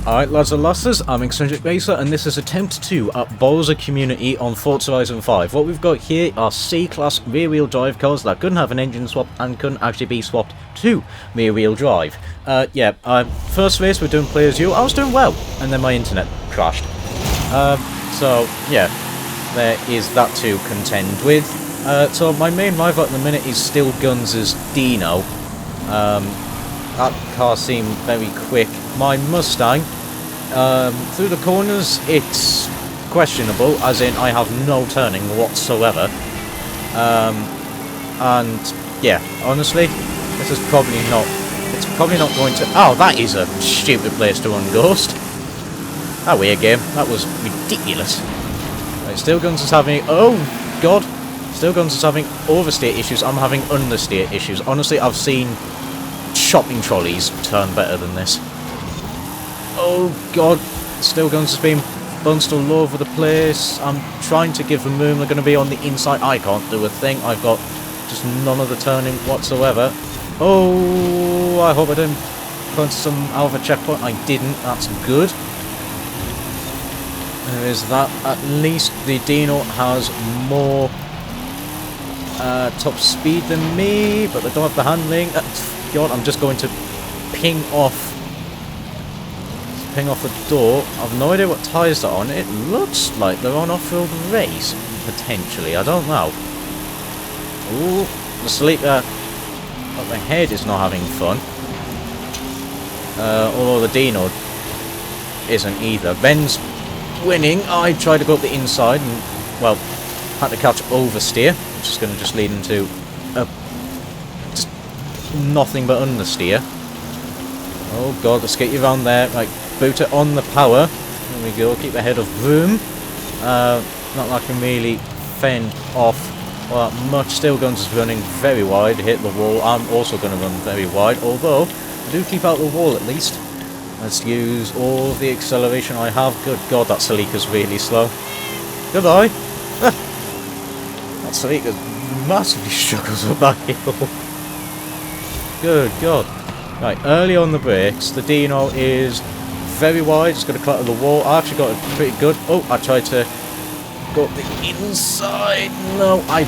Alright lads and lasses, I'm Xcentric Racer and this is attempt 2 at Forza Community on Forza Horizon 5. What we've got here are C-Class rear-wheel drive cars that couldn't have an engine swap and couldn't actually be swapped to rear-wheel drive. First race we're doing play as you. I was doing well, and then my internet crashed. So yeah, there is that to contend with. So my main rival at the minute is still Guns' Dino. That car seemed very quick. My Mustang, through the corners, it's questionable, as in I have no turning whatsoever. And yeah, honestly, this is probably not. It's probably not going to. Oh, that is a stupid place to run Ghost. That weird game. That was ridiculous. Right, Still Guns is having. Oh God, Still Guns is having oversteer issues. I'm having understeer issues. Honestly, I've seen shopping trolleys turn better than this. Oh God, Still Guns has been bounced all over the place. I'm trying to give them room. They're going to be on the inside. I can't do a thing. I've got just none of the turning whatsoever. Oh, I hope I didn't punch some out of a checkpoint. I didn't. That's good. There is that. At least the Dino has more top speed than me, but they don't have the handling. God, I'm just going to ping off the door. I've no idea what tyres they're on. It looks like they're on off-road race, potentially. I don't know. Ooh, the sleeper up ahead is not having fun. Although the Dino isn't either. Ben's winning. I tried to go up the inside and, well, had to catch oversteer, which is going to just lead into just nothing but understeer. Oh God, let's get you around there. Right, boot it on the power. There we go. Keep ahead of room. Not like I can really fend off well that much. Still Guns is running very wide. Hit the wall. I'm also going to run very wide, although I do keep out the wall at least. Let's use all the acceleration I have. Good God, that Celica's really slow. Goodbye. That Celica massively struggles up that hill. Good God. Right, early on the brakes, the Dino is very wide. It's going to clatter the wall. I actually got it pretty good. Oh, I tried to go up the inside. No, I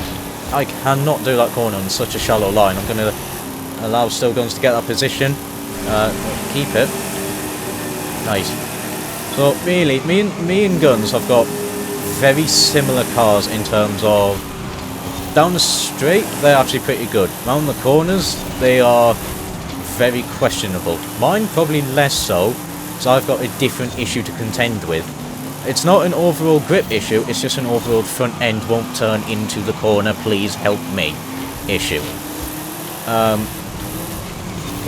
cannot do that corner on such a shallow line. I'm going to allow Still Guns to get that position. Keep it. Nice. So really, me and Guns have got very similar cars in terms of down the straight, they're actually pretty good. Round the corners, they are very questionable. Mine probably less so, so I've got a different issue to contend with. It's not an overall grip issue, it's just an overall front end won't turn into the corner, please help me issue. God,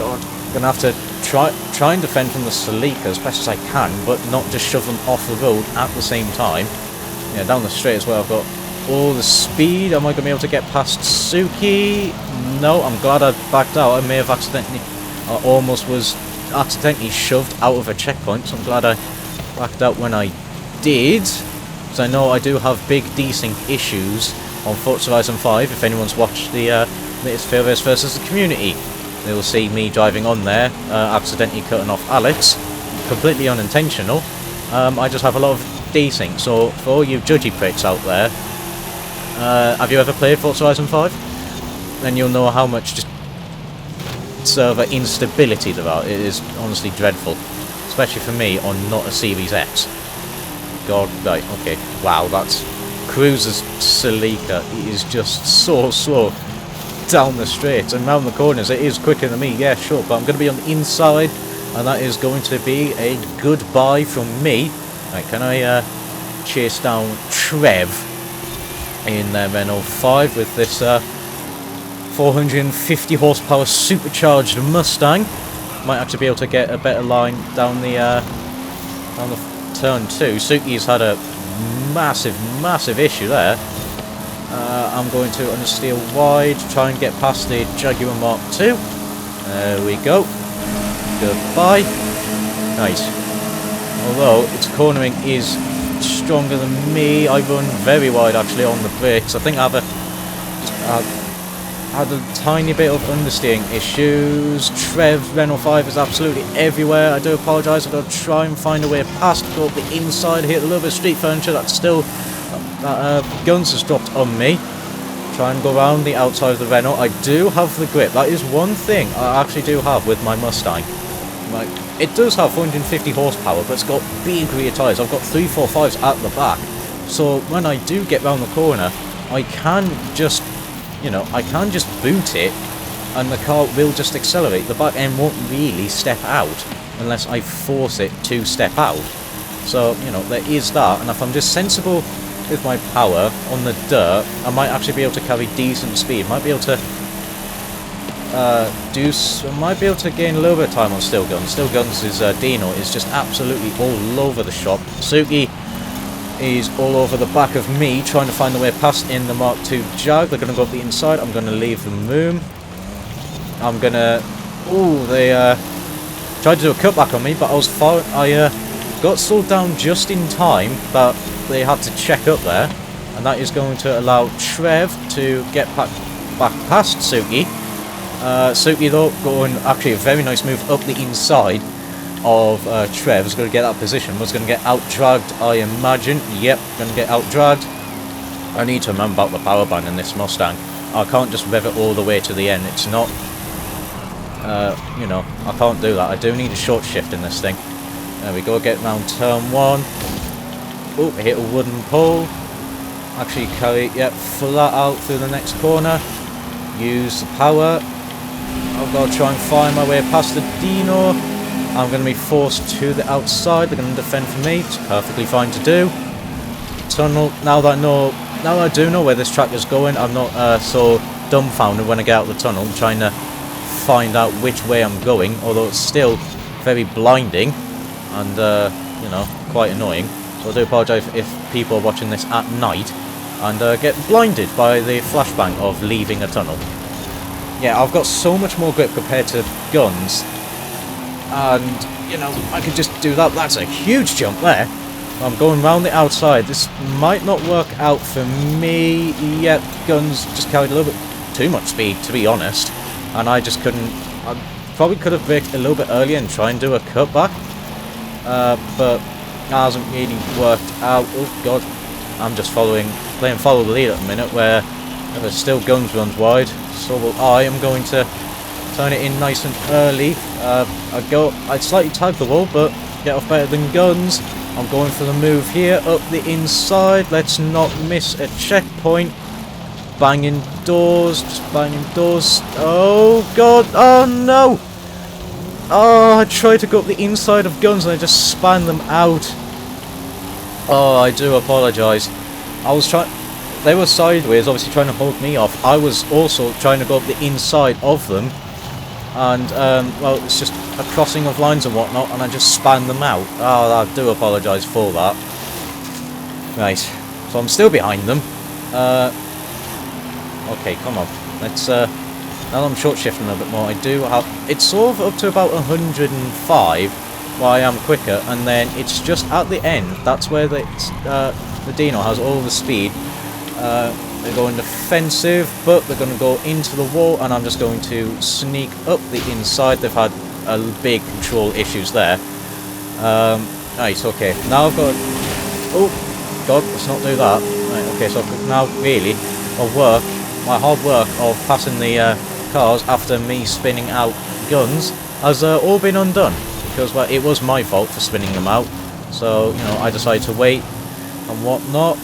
I'm gonna have to try and defend from the Celica as best as I can, but not just shove them off the road at the same time. Yeah, down the straight as well, I've got all the speed. Am I going to be able to get past Suki? No, I'm glad I backed out. I may have accidentally, I almost was accidentally shoved out of a checkpoint, so I'm glad I backed out when I did. Because I know I do have big desync issues on Forza Horizon 5. If anyone's watched the latest Fair Race versus the Community, they will see me driving on there, accidentally cutting off Alex. Completely unintentional. I just have a lot of desync, so for all you judgy pricks out there, have you ever played Forza Horizon 5? Then you'll know how much just server instability there are. It is honestly dreadful, especially for me on not a Series X. God, right, okay, wow, that's Cruiser's Celica. It is just so slow down the straight and round the corners. It is quicker than me, yeah, sure, but I'm going to be on the inside, and that is going to be a goodbye from me. Right, can I chase down Trev in Renault 5 with this 450 horsepower supercharged Mustang? Might actually be able to get a better line down the turn 2. Suki's had a massive issue there. I'm going to understeer wide, try and get past the Jaguar Mark II. There we go. Goodbye. Nice. Although its cornering is stronger than me, I run very wide actually on the brakes. I think I have had a tiny bit of understeering issues. Trev, Renault 5 is absolutely everywhere. I do apologise. I've got to try and find a way past, go up the inside, hit a little bit of street furniture. That's still... Guns has dropped on me. Try and go around the outside of the Renault. I do have the grip. That is one thing I actually do have with my Mustang. Like, it does have 450 horsepower, but it's got big rear tyres. I've got 345s at the back. So when I do get round the corner, I can just... I can just boot it, and the car will just accelerate. The back end won't really step out unless I force it to step out. So, there is that, and if I'm just sensible with my power on the dirt, I might actually be able to carry decent speed. Might be able to might be able to gain a little bit of time on Still Guns. Still Guns' Dino is just absolutely all over the shop. Suki is all over the back of me, trying to find the way past in the Mark II Jag. They're going to go up the inside. I'm going to leave the room. I'm going to... Ooh, they tried to do a cutback on me, but I got slowed down just in time, but they had to check up there. And that is going to allow Trev to get back past Suki. Suki, though, going actually a very nice move up the inside of Trev. Was going to get that position, was going to get out-dragged, I imagine. Yep, going to get out-dragged. I need to remember about the power band in this Mustang. I can't just rev it all the way to the end. It's not, I can't do that. I do need a short shift in this thing. There we go, get round turn 1. Oh, hit a wooden pole. Actually carry it, yep, flat out through the next corner. Use the power. I've got to try and find my way past the Dino. I'm going to be forced to the outside. They're going to defend for me. It's perfectly fine to do. Tunnel. Now that I do know where this track is going, I'm not so dumbfounded when I get out the tunnel. I'm trying to find out which way I'm going, although it's still very blinding and, quite annoying. So I do apologise if people are watching this at night and get blinded by the flashbang of leaving a tunnel. Yeah, I've got so much more grip compared to Guns. And, I could just do that. That's a huge jump there. I'm going round the outside. This might not work out for me yet. Guns just carried a little bit too much speed, to be honest. And I just couldn't... I probably could have braked a little bit earlier and try and do a cutback. But that hasn't really worked out. Oh, God. I'm just playing follow the lead at the minute, where if there's still Guns runs wide, so will I. I'm going to turn it in nice and early. I'd slightly tag the wall, but get off better than Guns. I'm going for the move here, up the inside. Let's not miss a checkpoint. Banging doors, just banging doors. Oh, God. Oh, no. Oh, I tried to go up the inside of Guns and I just span them out. Oh, I do apologise. I was trying... They were sideways, obviously trying to hold me off. I was also trying to go up the inside of them. And, well, it's just a crossing of lines and whatnot, and I just span them out. Oh, I do apologise for that. Right, so I'm still behind them. Okay, come on. Let's, now that I'm short shifting a little bit more, I do have... It's sort of up to about 105, while I am quicker, and then it's just at the end. That's where the Dino has all the speed. They're going defensive, but they're going to go into the wall, and I'm just going to sneak up the inside. They've had big control issues there. Right, okay. Now I've got... Oh, God, let's not do that. Right, okay, so now really, my hard work of passing the cars after me spinning out Guns has all been undone. Because, well, it was my fault for spinning them out. So, I decided to wait and whatnot.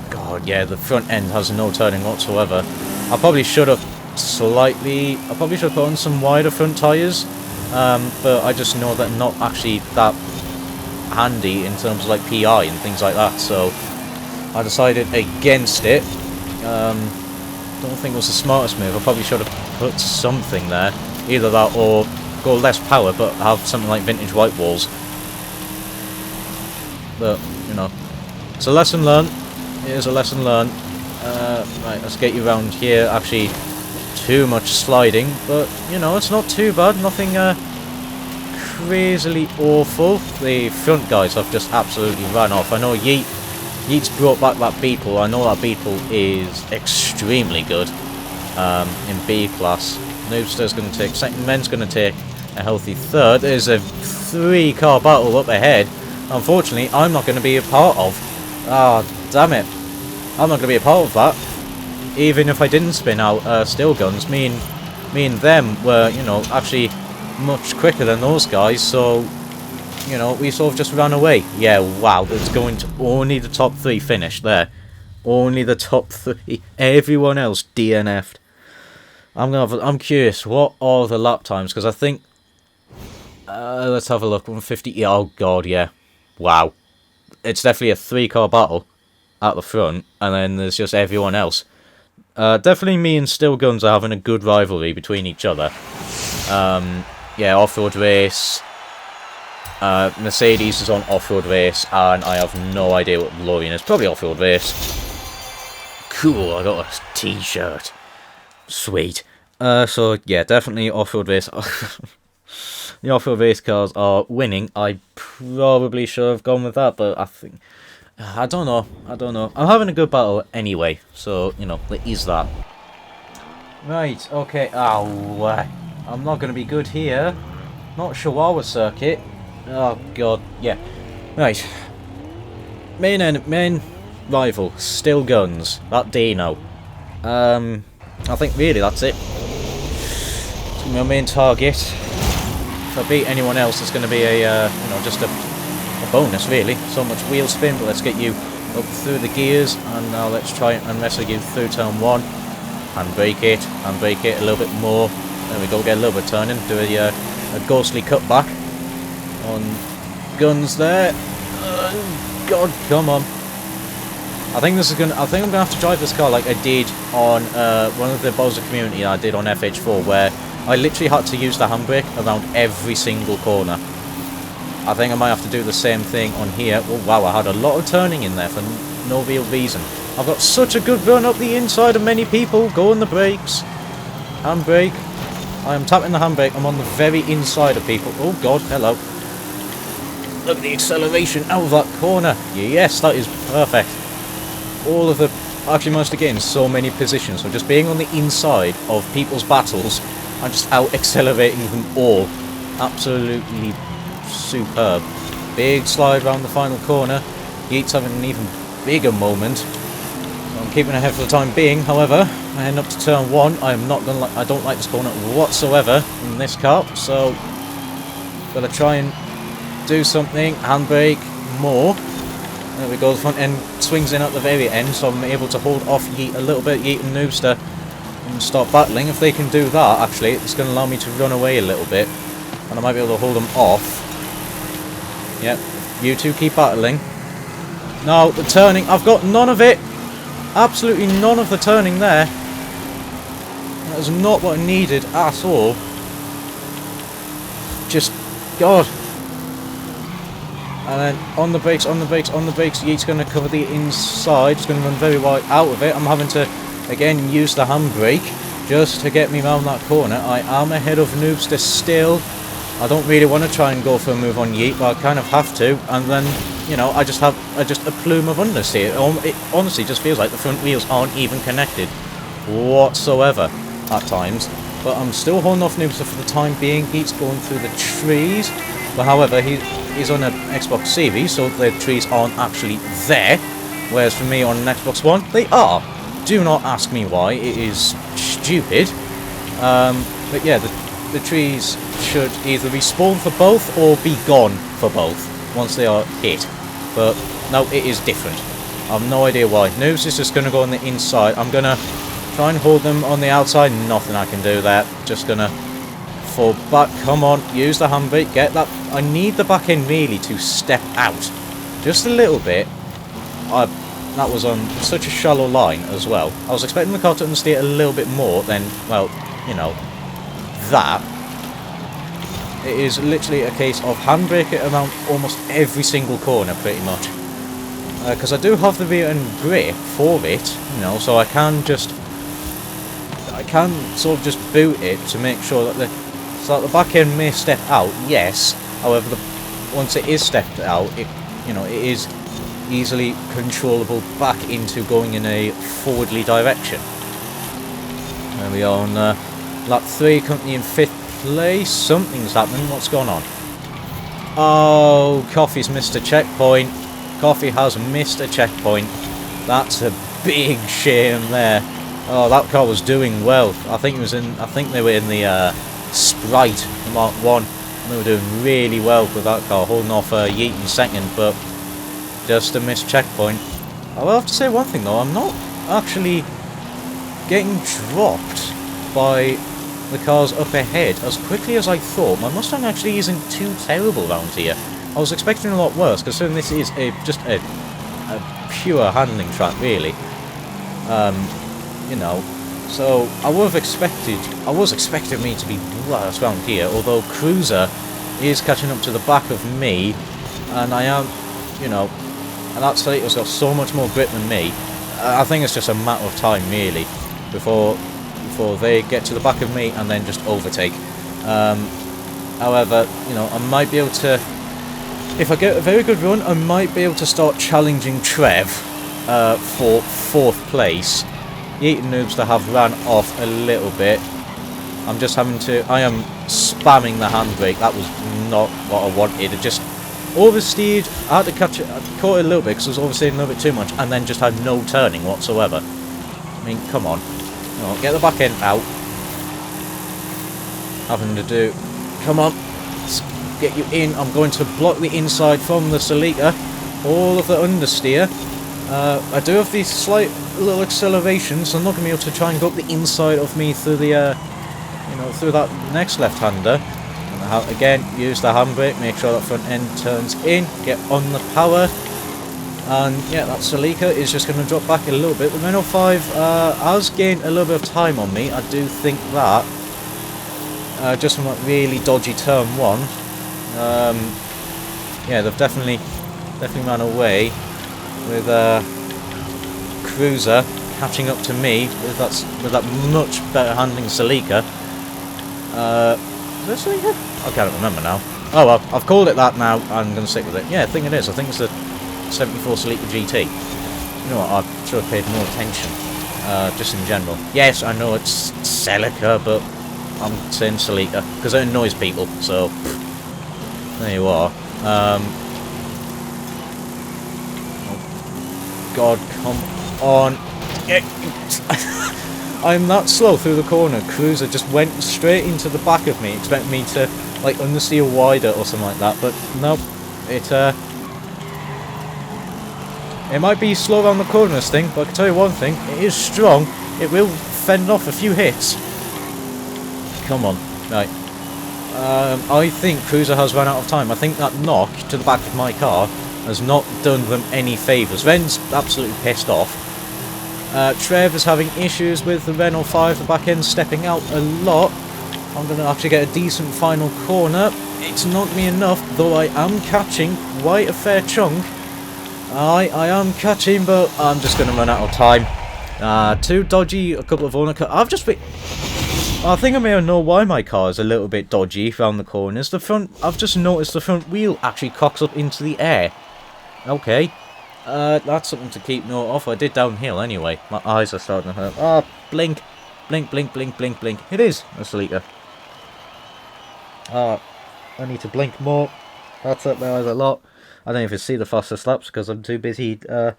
God, yeah, the front end has no turning whatsoever. I probably should have put on some wider front tyres, but I just know that not actually that handy in terms of like PI and things like that, so I decided against it. Don't think it was the smartest move. I probably should have put something there, either that or go less power but have something like vintage white walls. But, it's a lesson learned. It is a lesson learned. Right, let's get you around here. Actually, too much sliding, but, it's not too bad. Nothing crazily awful. The front guys have just absolutely run off. I know Yeet's brought back that Beetle. I know that Beetle is extremely good. in B class. Noobster's going to take second, Men's going to take a healthy third. There's a 3-car battle up ahead. Unfortunately, I'm not going to be a part of. Ah, damn it. I'm not going to be a part of that. Even if I didn't spin out steel guns, me and them were, you know, actually much quicker than those guys, so, you know, we sort of just ran away. Yeah, wow, it's going to only the top 3 finish there. Only the top 3. Everyone else DNF'd. I'm curious, what are the lap times? Because I think, let's have a look. 150. Yeah, oh god, yeah. Wow. It's definitely a 3-car battle at the front, and then there's just everyone else. Definitely me and Still Guns are having a good rivalry between each other. Yeah, off-road race. Mercedes is on off-road race, and I have no idea what DeLorean is. Probably off-road race. Cool, I got a t-shirt. Sweet. So, yeah, definitely off-road race. The off-road race cars are winning. I probably should have gone with that, but I think... I don't know. I'm having a good battle anyway, so, you know, there is that. Right, okay. Oh, I'm not going to be good here. Not Chihuahua circuit. Oh, God, yeah. Right. Main rival, Still Guns. That Dino. I think really that's it. It's going to be my main target. If I beat anyone else, it's going to be a, you know, just a bonus, really. So much wheel spin, but let's get you up through the gears, and now let's try and wrestle you through turn 1. And break it a little bit more. There we go, get a little bit turning, do a ghostly cutback on Guns there. God, come on. I think I'm gonna have to drive this car like I did on one of the Bowser Community I did on FH4, where I literally had to use the handbrake around every single corner. I think I might have to do the same thing on here. Oh wow, I had a lot of turning in there for no real reason. I've got such a good run up the inside of many people. Go on the brakes. Handbrake. I am tapping the handbrake. I'm on the very inside of people. Oh god, hello. Look at the acceleration out of that corner. Yes, that is perfect. All of the... Actually managed to get in so many positions. So just being on the inside of people's battles, I'm just out accelerating them all. Absolutely superb. Big slide around the final corner. Yeet's having an even bigger moment. So I'm keeping ahead for the time being. However, I end up to turn 1. I don't like this corner whatsoever in this car. So gotta try and do something. Handbrake more. There we go. The front end swings in at the very end, so I'm able to hold off Yeet a little bit. Yeet and Noobster and start battling. If they can do that, actually, it's going to allow me to run away a little bit, and I might be able to hold them off. Yep, you two keep battling. Now, the turning, I've got none of it. Absolutely none of the turning there. That is not what I needed at all. Just, God. And then on the brakes, Yeet's going to cover the inside. It's going to run very wide out of it. I'm having to, again, use the handbrake just to get me around that corner. I am ahead of Noobster still. I don't really want to try and go for a move on Yeet, but I kind of have to. And then, you know, I just have a plume of understeer. It honestly just feels like the front wheels aren't even connected whatsoever at times. But I'm still holding off Noobster for the time being. Yeet's going through the trees. But however, he's on an Xbox Series, so the trees aren't actually there. Whereas for me on an Xbox One, they are. Do not ask me why. It is stupid. But yeah, the trees should either respawn for both or be gone for both once they are hit. But no, it is different. I have no idea why. Noobs is just going to go on the inside. I'm going to try and hold them on the outside. Nothing I can do there. Just going to fall back. Come on, use the handbrake. Get that. I need the back end really to step out. Just a little bit. That was on such a shallow line as well. I was expecting the car to understeer a little bit more than, well, you know, that. It is literally a case of handbrake it around almost every single corner, pretty much. Because I do have the rear end grip for it, you know, so I can sort of just boot it to make sure that the back end may step out, yes. However, once it is stepped out, it is easily controllable back into going in a forwardly direction. There we are on lap 3, company in 5th place. Something's happening. What's going on? Oh, Coffee's missed a checkpoint. Coffee has missed a checkpoint. That's a big shame there. Oh, that car was doing well. I think they were in the Sprite Mark 1. They were doing really well with that car, holding off Yeet in second, but just a missed checkpoint. I will have to say one thing though, I'm not actually getting dropped by the cars up ahead as quickly as I thought. My Mustang actually isn't too terrible around here. I was expecting a lot worse, considering this is just a pure handling track, really. You know, so I was expecting me to be worse around here, although Cruiser is catching up to the back of me, and I am, you know, and that Celica's got so much more grip than me. I think it's just a matter of time, really, before they get to the back of me and then just overtake. However, you know, I might be able to, if I get a very good run, I might be able to start challenging Trev for 4th place. Yeet and Noobster have ran off a little bit. I'm just having to, I am spamming the handbrake. That was not what I wanted. It just oversteered. I had to catch it, I caught it a little bit because I was oversteering a little bit too much, and then just had no turning whatsoever. I mean, come on. No, get the back end out. Having to do, come on, let's get you in. I'm going to block the inside from the Celica. All of the understeer. I do have these slight little accelerations, so I'm not going to be able to try and go up the inside of me through the, you know, through that next left-hander. And again, use the handbrake, make sure that front end turns in, get on the power, and yeah, that Celica is just going to drop back a little bit. The Renault 5 has gained a little bit of time on me. I do think that, just from that really dodgy turn 1, yeah, they've definitely ran away with Cruiser catching up to me with that much better handling Celica. Is it Celica? I can't remember now. Oh well, I've called it that now. I'm going to stick with it. Yeah, I think it is. I think it's the 74 Celica GT. You know what? I should have paid more attention, just in general. Yes, I know it's Celica, but I'm saying Celica because it annoys people. So there you are. God, come on. I'm that slow through the corner. Cruiser just went straight into the back of me, expecting me to like understeer wider or something like that, but nope. It might be slow around the corner, this thing, but I can tell you one thing, it is strong. It will fend off a few hits. Come on. Right. I think Cruiser has run out of time. I think that knock to the back of my car has not done them any favours. Ren's absolutely pissed off. Trev is having issues with the Renault 5, the back end stepping out a lot. I'm going to actually get a decent final corner. It's not me enough, though I am catching quite a fair chunk. I am catching, but I'm just going to run out of time. Too dodgy, a couple of owner I've just been... I think I may know why my car is a little bit dodgy around the corners. The front, I've just noticed the front wheel actually cocks up into the air. Okay. That's something to keep note of. I did downhill anyway. My eyes are starting to hurt. Ah, blink. Blink, blink, blink, blink, blink. It is a Celica. I need to blink more. That's up my eyes a lot. I don't even see the faster slaps because I'm too busy, you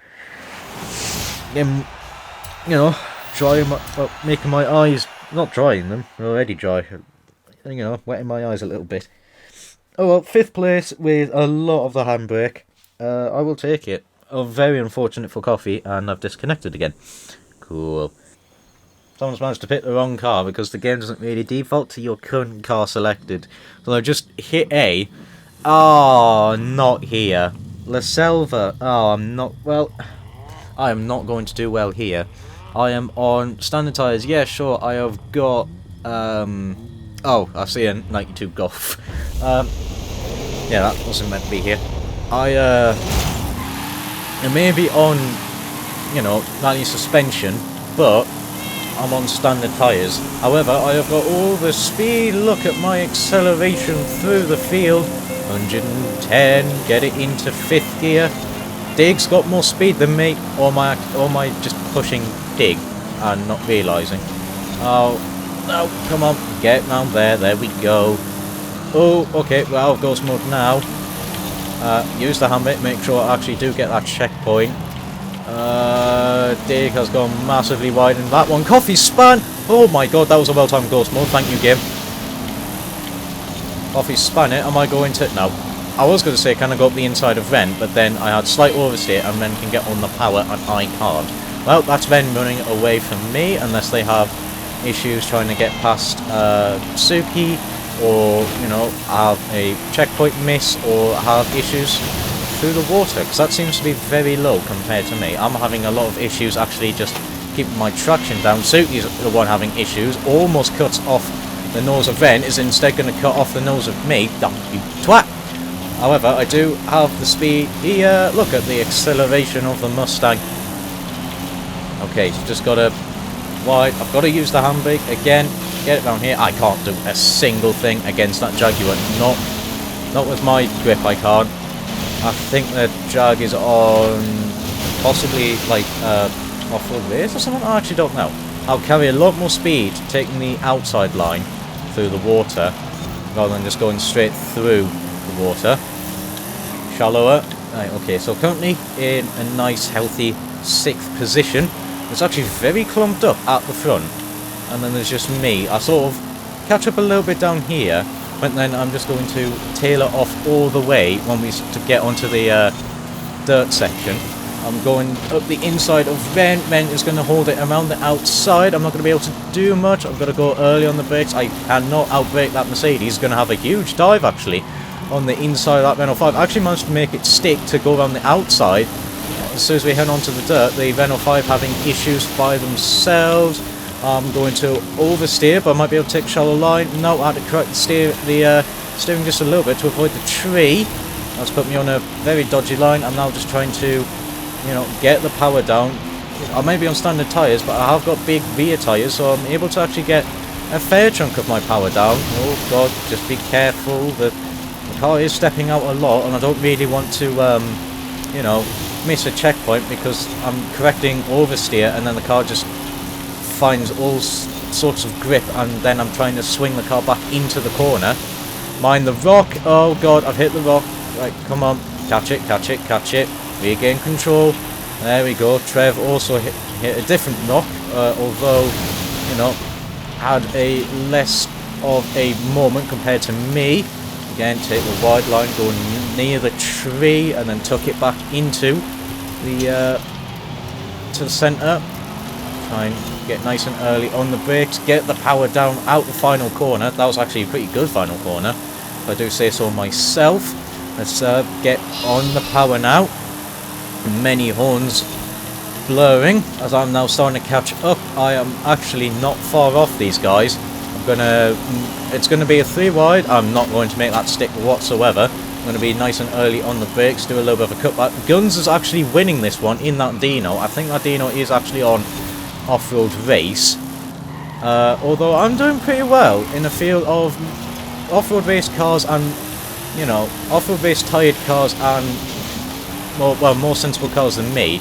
know, making my eyes, not drying them, they're already dry, you know, wetting my eyes a little bit. Oh well, 5th place with a lot of the handbrake. I will take it. Oh, very unfortunate for Coffee, and I've disconnected again. Cool. Someone's managed to pick the wrong car because the game doesn't really default to your current car selected. So I just hit A. Oh, not here. La Selva. Oh, I'm not... Well, I am not going to do well here. I am on standard tyres. Yeah, sure, I have got... Oh, I see a 92 Golf. Yeah, that wasn't meant to be here. I may be on, you know, 90 suspension, but I'm on standard tyres. However, I have got all the speed. Look at my acceleration through the field. 110, get it into 5th gear. Dig's got more speed than me, or am I just pushing Dig and not realising? Oh, no, come on, get down there, there we go. Oh, okay, we're out of ghost mode now. Use the handbrake, make sure I actually do get that checkpoint. Dig has gone massively wide in that one. Coffee span! Oh my god, that was a well-timed ghost mode, thank you, game. Coffee span it, am I going to... No. I was going to say, can I go up the inside of Ren, but then I had slight oversteer and Ren can get on the power and I can't. Well, that's Ren running away from me, unless they have issues trying to get past Suki, or, you know, have a checkpoint miss, or have issues through the water, because that seems to be very low compared to me. I'm having a lot of issues actually just keeping my traction down. Suki's the one having issues, almost cuts off the nose of Ren, is instead going to cut off the nose of me. Dump, you twat! However, I do have the speed here. Look at the acceleration of the Mustang. Okay, so just got to wide. I've got to use the handbrake again. Get it down here. I can't do a single thing against that Jaguar. Not with my grip. I can't. I think the Jag is on possibly like off-road race or something. I actually don't know. I'll carry a lot more speed taking the outside line through the water rather than just going straight through the water. Shallower. Right, okay, so currently in a nice healthy 6th position. It's actually very clumped up at the front, and then there's just me. I sort of catch up a little bit down here, but then I'm just going to tailor off all the way when we to get onto the dirt section. I'm going up the inside of Ren. Ren is going to hold it around the outside. I'm not going to be able to do much. I've got to go early on the brakes. I cannot outbrake that Mercedes. It's going to have a huge dive actually on the inside of that Renault 5. I actually managed to make it stick to go around the outside. As soon as we head onto the dirt, the Renault 5 having issues by themselves. I'm going to oversteer, but I might be able to take a shallow line. No, I had to correct the steering just a little bit to avoid the tree. That's put me on a very dodgy line. I'm now just trying to, you know, get the power down. I may be on standard tyres, but I have got big rear tyres, so I'm able to actually get a fair chunk of my power down. Oh god, just be careful. The car is stepping out a lot, and I don't really want to, you know, miss a checkpoint because I'm correcting oversteer and then the car just finds all sorts of grip, and then I'm trying to swing the car back into the corner. Mind the rock. Oh god, I've hit the rock. Right, come on, catch it, catch it, catch it. Regain control. There we go. Trev also hit a different rock, although, you know, had a less of a moment compared to me. Again, take the wide line, go near the tree, and then tuck it back into the to the centre. Try and get nice and early on the brakes, get the power down out the final corner. That was actually a pretty good final corner, if I do say so myself. Let's get on the power now. Many horns blurring as I'm now starting to catch up. I am actually not far off these guys. It's gonna be a 3 wide. I'm not going to make that stick whatsoever. I'm going to be nice and early on the brakes, do a little bit of a cutback. Guns is actually winning this one in that Dino. I think that Dino is actually on off-road race. Although I'm doing pretty well in the field of off-road race cars and, you know, off-road race tired cars and more sensible cars than me.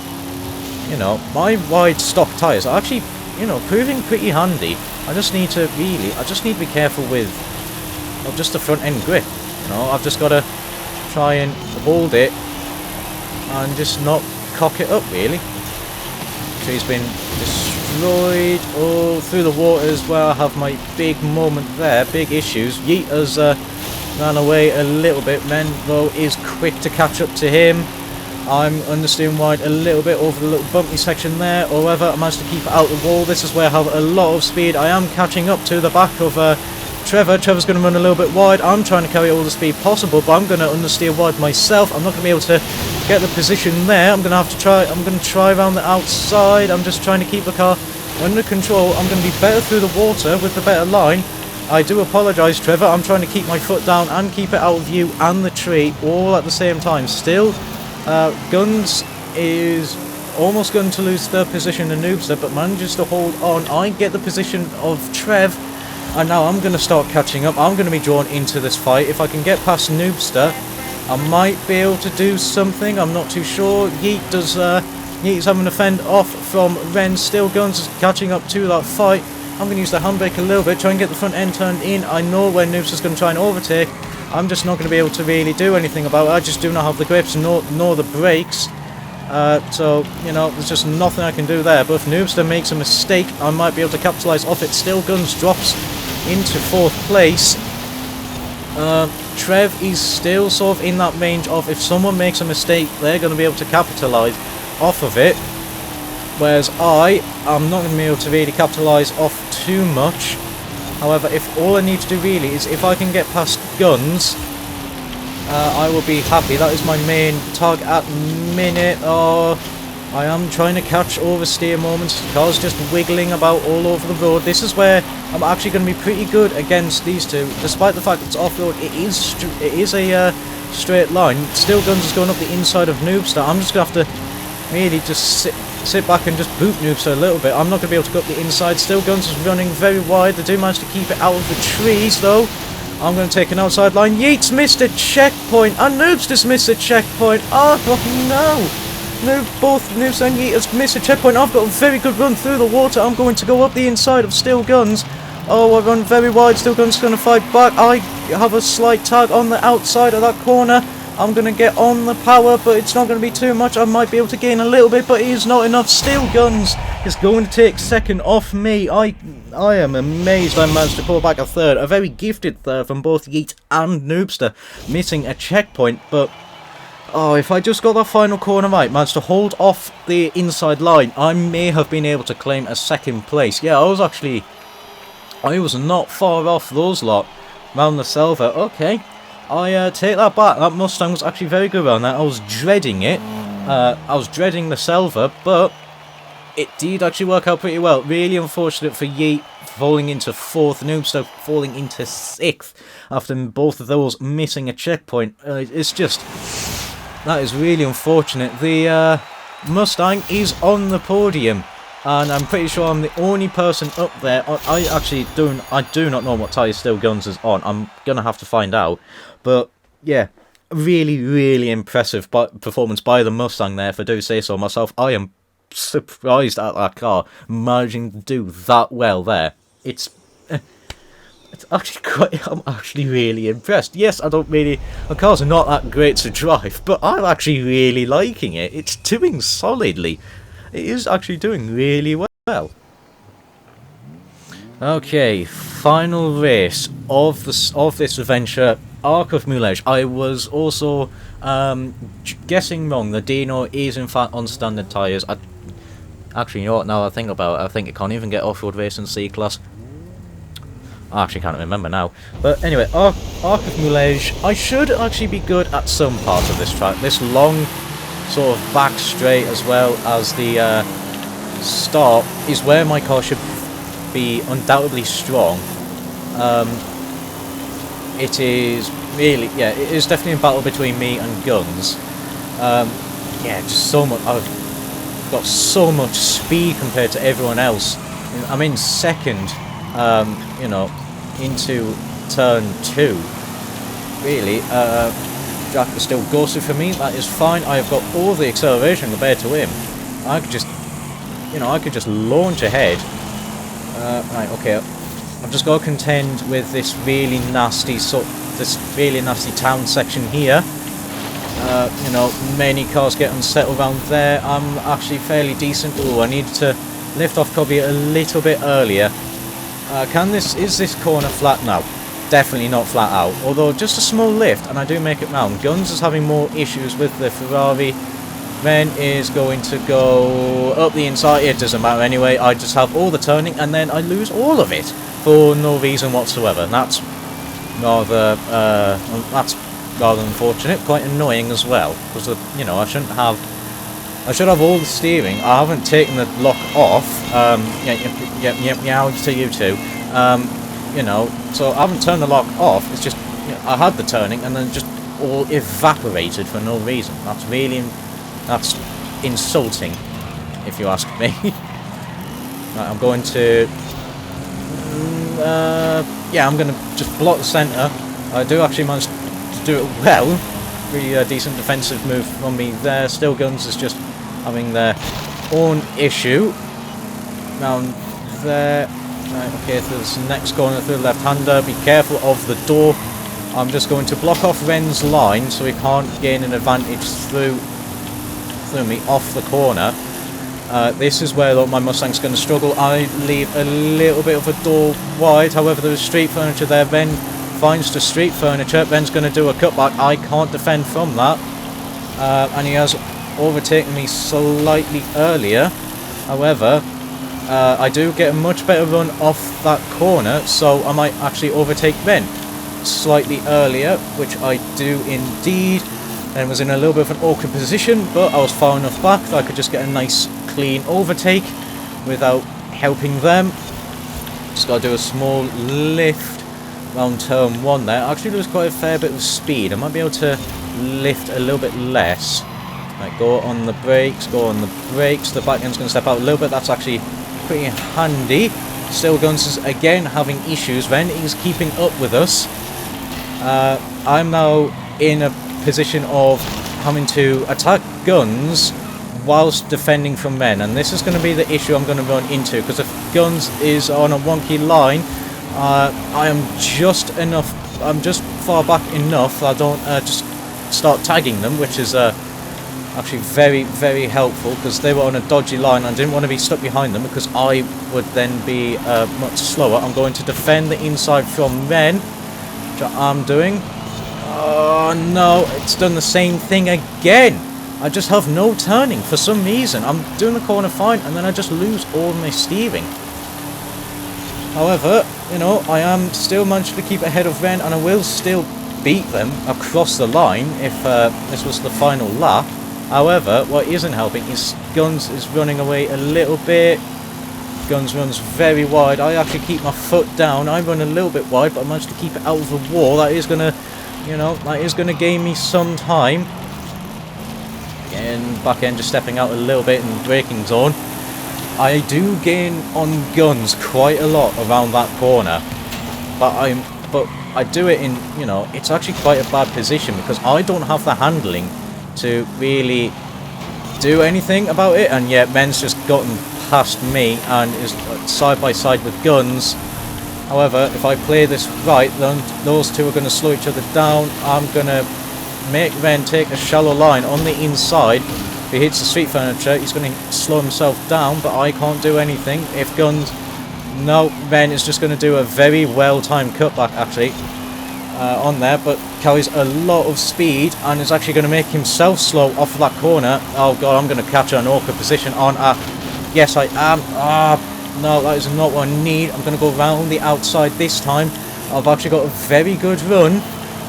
You know, my wide stock tyres are actually, you know, proving pretty handy. I just need to be careful with just the front end grip. You know, I've just got to try and hold it and just not cock it up really. Tree's been destroyed. Oh, through the water as well. I have my big moment there, big issues. Yeet has ran away a little bit. Men though is quick to catch up to him. I'm understeering wide a little bit over the little bumpy section there. However, I managed to keep it out the wall. This is where I have a lot of speed. I am catching up to the back of Trevor. Trevor's going to run a little bit wide. I'm trying to carry all the speed possible, but I'm going to understeer wide myself. I'm not going to be able to get the position there. I'm going to try around the outside. I'm just trying to keep the car under control. I'm going to be better through the water with the better line. I do apologise, Trevor. I'm trying to keep my foot down and keep it out of view and the tree all at the same time. Still, Guns is almost going to lose third position to Noobster, but manages to hold on. I get the position of Trev, and now I'm going to start catching up. I'm going to be drawn into this fight. If I can get past Noobster, I might be able to do something. I'm not too sure. Yeet's having to fend off from Ren. Still Guns is catching up to that fight. I'm going to use the handbrake a little bit, try and get the front end turned in. I know when Noobs is going to try and overtake, I'm just not going to be able to really do anything about it. I just do not have the grips nor the brakes. So, you know, there's just nothing I can do there. But if Noobster makes a mistake, I might be able to capitalise off it. Still Guns drops into 4th place. Trev is still sort of in that range of if someone makes a mistake, they're going to be able to capitalise off of it. Whereas I'm not going to be able to really capitalise off too much. However, if all I need to do really is if I can get past Guns, I will be happy. That is my main target at the minute. Oh, I am trying to catch oversteer moments. The car's just wiggling about all over the road. This is where I'm actually going to be pretty good against these two. Despite the fact it's off-road, it is a straight line. Still Guns is going up the inside of Noobster. I'm just going to have to really just sit back and just boot Noobster a little bit. I'm not going to be able to go up the inside. Still Guns is running very wide. They do manage to keep it out of the trees though. I'm going to take an outside line. Yeats missed a checkpoint, and Noobs just missed a checkpoint. Oh no! Both Noobs and Yeats has missed a checkpoint. I've got a very good run through the water. I'm going to go up the inside of Still Guns. Oh, I run very wide. Still Guns is going to fight back. I have a slight tag on the outside of that corner. I'm going to get on the power, but it's not going to be too much. I might be able to gain a little bit, but it is not enough. Still Guns is going to take 2nd off me. I am amazed I managed to pull back a 3rd. A very gifted 3rd from both Yeet and Noobster, missing a checkpoint, but oh, if I just got that final corner right, managed to hold off the inside line, I may have been able to claim a 2nd place. Yeah, I was not far off those lot round the Selva. Okay, I take that back. That Mustang was actually very good around that. I was dreading it. I was dreading the Selva, but it did actually work out pretty well. Really unfortunate for Yeet falling into 4th, Noobster falling into 6th after both of those missing a checkpoint. It's just, that is really unfortunate. The Mustang is on the podium, and I'm pretty sure I'm the only person up there. I do not know what tyre Still Guns is on. I'm gonna have to find out. But yeah, really impressive performance by the Mustang there, if I do say so myself. I am surprised at that car managing to do that well there. It's actually I'm actually really impressed. Yes, the cars are not that great to drive, but I'm actually really liking it. It's doing solidly. It is actually doing really well. Okay, final race of this adventure, Arc of Moulage. I was also guessing wrong. The Dino is in fact on standard tyres. Actually, you know what, now I think about it, I think it can't even get off-road racing C-Class. I actually can't remember now. But anyway, Arc of Moulage. I should actually be good at some parts of this track. This long sort of back straight, as well as the start, is where my car should be undoubtedly strong. It is really, yeah, it is definitely a battle between me and Guns. Yeah, just so much. I've got so much speed compared to everyone else. I'm in 2nd, you know, into turn 2. Really, Jack is still ghosted for me. That is fine. I've got all the acceleration compared to him. I could just, you know, I could just launch ahead. Right, okay. I've just got to contend with this really nasty town section here. You know, many cars get unsettled around there. I'm actually fairly decent. Ooh, I need to lift off probably a little bit earlier. Is this corner flat now? Definitely not flat out. Although just a small lift, and I do make it round. Guns is having more issues with the Ferrari. Ren is going to go up the inside. It doesn't matter anyway. I just have all the turning, and then I lose all of it for no reason whatsoever. And that's rather unfortunate, quite annoying as well, because you know, I should have all the steering. I haven't taken the lock off. Yeah, to you too. You know, so I haven't turned the lock off. It's just, you know, I had the turning and then just all evaporated for no reason. That's insulting, if you ask me. Right, I'm going to yeah, I'm going to just block the centre. I do actually manage to do it well. Really decent defensive move from me there. Still Guns is just having their own issue. Down there. Right, okay, through this next corner, through the left-hander. Be careful of the door. I'm just going to block off Ren's line so he can't gain an advantage through me off the corner. This is where my Mustang's going to struggle. I leave a little bit of a door wide. However, there's street furniture there. Ren finds the street furniture. Ren's going to do a cutback. I can't defend from that. And he has overtaken me slightly earlier. However, I do get a much better run off that corner, so I might actually overtake Ren slightly earlier, which I do indeed. And was in a little bit of an awkward position, but I was far enough back that I could just get a nice clean overtake without helping them. Just got to do a small lift around turn 1 there. Actually, there was quite a fair bit of speed. I might be able to lift a little bit less. Right, go on the brakes, go on the brakes. The back end's going to step out a little bit. That's actually pretty handy. Still Guns is again having issues. Ren is keeping up with us. I'm now in a position of having to attack Guns whilst defending from Ren, and this is going to be the issue I'm going to run into, because if Guns is on a wonky line, I am just far back enough that I don't just start tagging them, which is actually very, very helpful, because they were on a dodgy line and I didn't want to be stuck behind them because I would then be much slower. I'm going to defend the inside from Ren, which I'm doing. Oh no, it's done the same thing again. I just have no turning for some reason. I'm doing the corner fine and then I just lose all my steering. However, you know, I am still managed to keep ahead of Ren, and I will still beat them across the line if this was the final lap. However, what isn't helping is Guns is running away a little bit. Guns runs very wide. I actually keep my foot down. I run a little bit wide, but I managed to keep it out of the wall. That is gonna, you know, that is gonna gain me some time. Again, back end just stepping out a little bit in the braking zone. I do gain on Guns quite a lot around that corner, but I do it in, you know, it's actually quite a bad position because I don't have the handling to really do anything about it, and yet Ren's just gotten past me and is side by side with Guns. However, if I play this right, then those two are going to slow each other down. I'm going to make Ren take a shallow line on the inside. If he hits the street furniture, he's going to slow himself down, but I can't do anything. If Guns... No, Ren is just going to do a very well-timed cutback, actually, on there, but carries a lot of speed and is actually going to make himself slow off that corner. Oh god, I'm going to capture an awkward position on yes, I am. No, that is not what I need. I'm going to go around the outside this time. I've actually got a very good run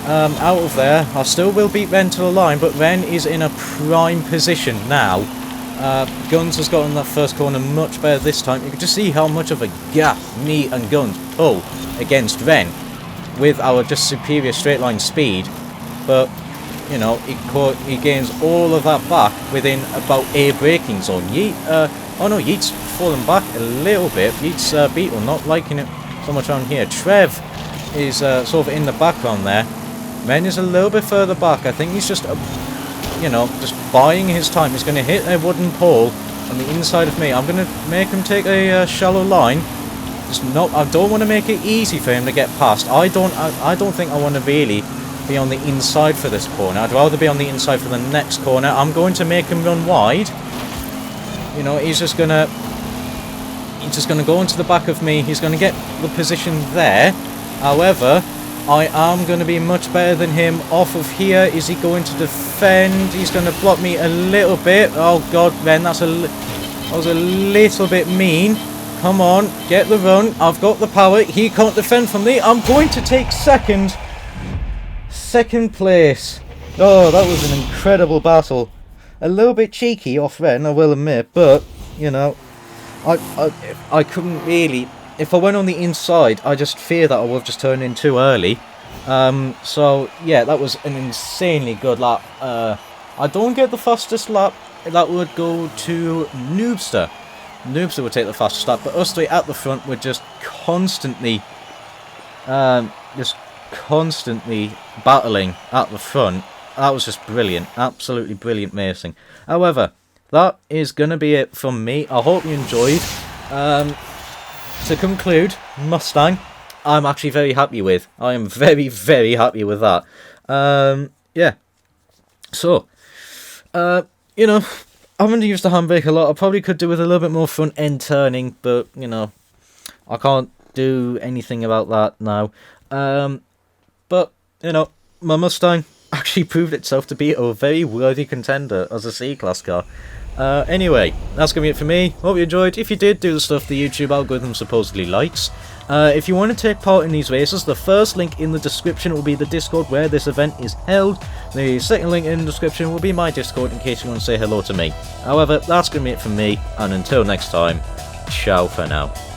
out of there. I still will beat Ren to the line, but Ren is in a prime position now. Guns has gotten that first corner much better this time. You can just see how much of a gap me and Guns pull against Ren with our just superior straight line speed. But, you know, he gains all of that back within about a braking zone. Oh no, Yeet's fallen back a little bit. Yeet's Beetle not liking it so much on here. Trev is sort of in the background there. Ren is a little bit further back. I think he's just, you know, just buying his time. He's going to hit a wooden pole on the inside of me. I'm going to make him take a shallow line. I don't want to make it easy for him to get past. I don't think I want to really be on the inside for this corner. I'd rather be on the inside for the next corner. I'm going to make him run wide. You know, he's just gonna go into the back of me. He's gonna get the position there. However, I am going to be much better than him off of here. Is he going to defend? He's going to block me a little bit. Oh god, Ren, that was a little bit mean. Come on, get the run. I've got the power. He can't defend from me. I'm going to take second place. Oh, that was an incredible battle. A little bit cheeky off Ren, I will admit, but you know, I couldn't really. If I went on the inside, I just fear that I would have just turned in too early. So yeah, that was an insanely good lap. I don't get the fastest lap. That would go to Noobster. Noobster would take the fastest lap, but us three at the front were just constantly battling at the front. That was just brilliant, absolutely brilliant racing. However, that is going to be it from me. I hope you enjoyed. to conclude, Mustang, I'm actually very happy with. I am very, very happy with that. Yeah. So, you know, I haven't used the handbrake a lot. I probably could do with a little bit more front end turning, but, you know, I can't do anything about that now. But, you know, my Mustang actually proved itself to be a very worthy contender as a C-Class car. Anyway, that's going to be it for me. Hope you enjoyed. If you did, do the stuff the YouTube algorithm supposedly likes. If you want to take part in these races, the first link in the description will be the Discord where this event is held. The second link in the description will be my Discord in case you want to say hello to me. However, that's going to be it from me, and until next time, ciao for now.